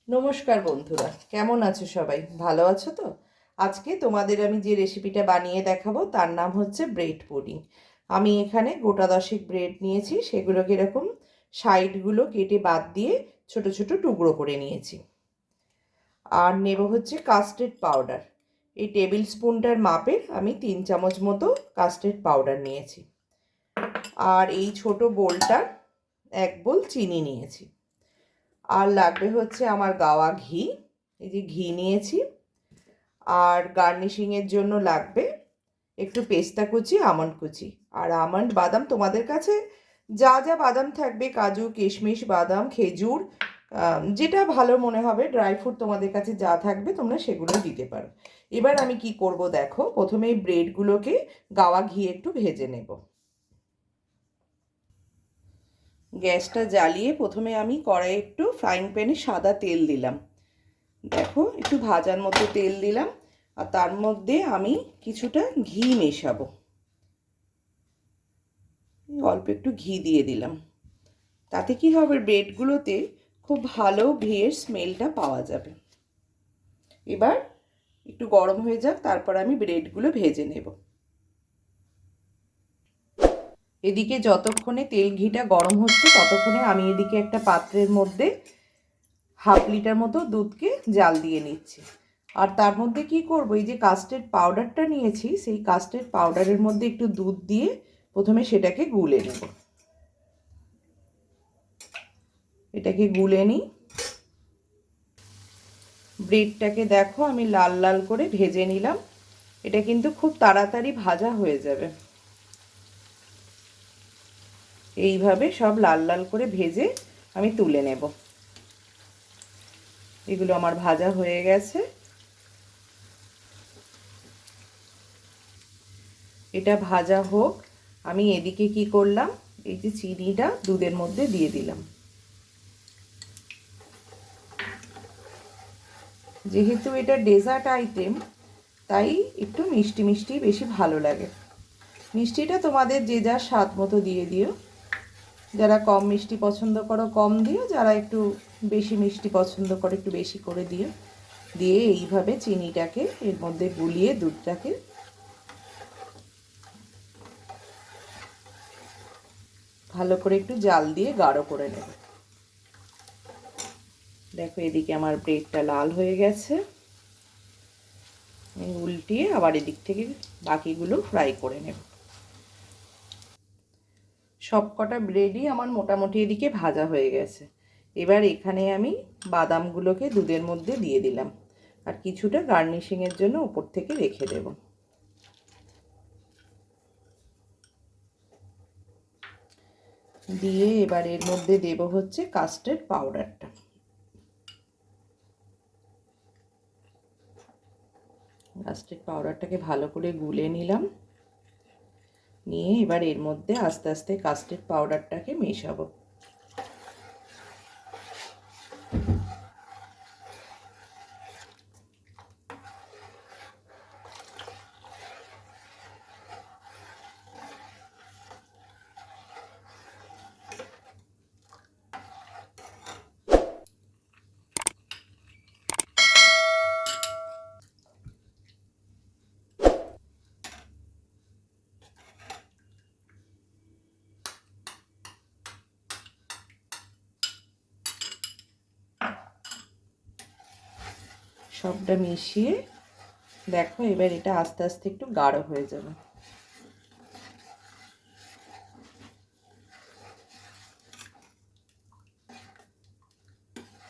নমস্কার বন্ধুরা, কেমন আছো সবাই? ভালো আছো তো? আজকে তোমাদের আমি যে রেসিপিটা বানিয়ে দেখাবো তার নাম হচ্ছে ব্রেড পুডিং। আমি এখানে গোটা 10 ব্রেড নিয়েছি, সেগুলোকে এরকম সাইডগুলো কেটে বাদ দিয়ে ছোট ছোট টুকরো করে নিয়েছি। আর নেব হচ্ছে কাস্টার্ড পাউডার। এই টেবিল স্পুনটার মাপের আমি 3 চামচ মতো কাস্টার্ড পাউডার নিয়েছি। আর এই ছোট বোলটার 1 বোল চিনি নিয়েছি। আর লাগবে হচ্ছে আমার গাওয়া ঘি, এই যে ঘি নিয়েছি। আর গার্নিশিংয়ের জন্য লাগবে একটু পেস্তা কুচি, আমন্ড কুচি। আর আমন্ড বাদাম তোমাদের কাছে যা যা বাদাম থাকবে, কাজু কিশমিশ বাদাম খেজুর, যেটা ভালো মনে হবে ড্রাই ফ্রুট তোমাদের কাছে যা থাকবে তোমরা সেগুলো দিতে পারো। এবার আমি কি করব দেখো, প্রথমে এই ব্রেডগুলোকে গাওয়া ঘি একটু ভেজে নেব। গ্যাসটা জ্বালিয়ে প্রথমে আমি কড়াইয়ে একটু ফ্রাইং প্যানে সাদা তেল দিলাম। দেখো একটু ভাজার মতো তেল দিলাম। আর তার মধ্যে আমি কিছুটা ঘি মেশাবো। অল্প একটু ঘি দিয়ে দিলাম। তাতে কি হবে, ব্রেডগুলোতে খুব ভালো ঘিয়ের স্মেলটা পাওয়া যাবে। এবার একটু গরম হয়ে যাক, তারপর আমি ব্রেডগুলো ভেজে নেব। এদিকে যতক্ষণে তেল ঘিটা গরম হচ্ছে ততক্ষণে আমি এদিকে একটা পাত্রের মধ্যে 1/2 লিটার মতো দুধকে জাল দিয়ে নিচ্ছি। আর তার মধ্যে কি করব, এই যে কাস্টার্ড পাউডারটা নিয়েছি সেই কাস্টার্ড পাউডারের মধ্যে একটু দুধ দিয়ে প্রথমে সেটাকে গুলে নেব। এটাকে গুলে নিই। ব্রেডটাকে দেখো আমি লাল লাল করে ভেজে নিলাম। এটা কিন্তু খুব তাড়াতাড়ি ভাজা হয়ে যাবে। এইভাবে সব লাল লাল করে ভেজে আমি তুলে নেব। এগুলো আমার ভাজা হয়ে গেছে। এটা ভাজা হোক, আমি এদিকে কি করলাম, এই যে চিনিটা দুধের মধ্যে দিয়ে দিলাম। যেহেতু এটা ডেজার্ট আইটেম তাই একটু মিষ্টি মিষ্টি বেশি ভালো লাগে। মিষ্টিটা তোমাদের যে যার স্বাদ মতো দিয়ে দিও। যারা কম মিষ্টি পছন্দ করো কম দিও, যারা একটু বেশি মিষ্টি পছন্দ করো একটু বেশি করে দিও। দিয়ে এইভাবে চিনিটাকে এর মধ্যে গুলিয়ে দুধটাকে ভালো করে একটু জাল দিয়ে গাঢ় করে নেব। দেখো এদিকে আমার ব্রেডটা লাল হয়ে গেছে। উল্টিয়ে আবার এদিক থেকে বাকিগুলো ফ্রাই করে নেব। সব কটা ব্রেডই আমার মোটামুটি এদিকে ভাজা হয়ে গেছে। এবার এখানে আমি বাদামগুলোকে দুধের মধ্যে দিয়ে দিলাম। আর কিছুটা গার্নিশিংয়ের জন্য উপর থেকে রেখে দেব। দিয়ে এবার এর মধ্যে দেব হচ্ছে কাস্টার্ড পাউডারটা। কাস্টার্ড পাউডারটাকে ভালো করে গুলে নিলাম। নিয়ে এবার এর মধ্যে আস্তে আস্তে কাস্টার্ড পাউডারটাকে মেশাবো। সবটা মিশিয়ে দেখো এবার এটা আস্তে আস্তে একটু গাঢ় হয়ে যাবে।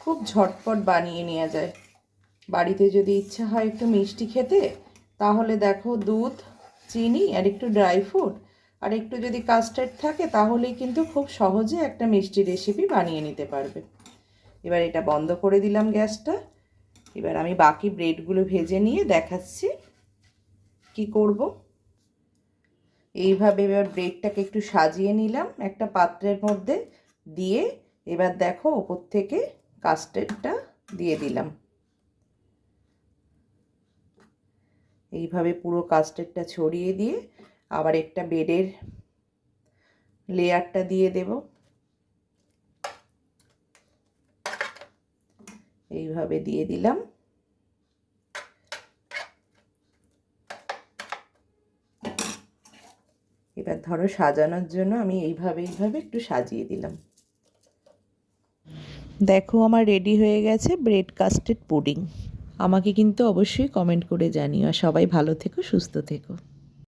খুব ঝটপট বানিয়ে নেওয়া যায়। বাড়িতে যদি ইচ্ছা হয় একটু মিষ্টি খেতে, তাহলে দেখো দুধ, চিনি আর একটু ড্রাই ফ্রুট আর একটু যদি কাস্টার্ড থাকে তাহলেই কিন্তু খুব সহজে একটা মিষ্টি রেসিপি বানিয়ে নিতে পারবে। এবার এটা বন্ধ করে দিলাম গ্যাসটা। এবার আমি বাকি ব্রেডগুলো ভেজে নিয়ে দেখাচ্ছি কি করব। এইভাবে এবার ব্রেডটাকে একটু সাজিয়ে নিলাম একটা পাত্রের মধ্যে দিয়ে। এবার দেখো ওপর থেকে কাস্টার্ডটা দিয়ে দিলাম। এইভাবে পুরো কাস্টার্ডটা ছড়িয়ে দিয়ে আবার একটা ব্রেডের লেয়ারটা দিয়ে দেব। এইভাবে দিয়ে দিলাম। এবার ধরো সাজানোর জন্য আমি এইভাবে একটু সাজিয়ে দিলাম। দেখো আমার রেডি হয়ে গেছে ব্রেড কাস্টার্ড পুডিং। আমাকে কিন্তু অবশ্যই কমেন্ট করে জানিও। আর সবাই ভালো থেকো, সুস্থ থেকো।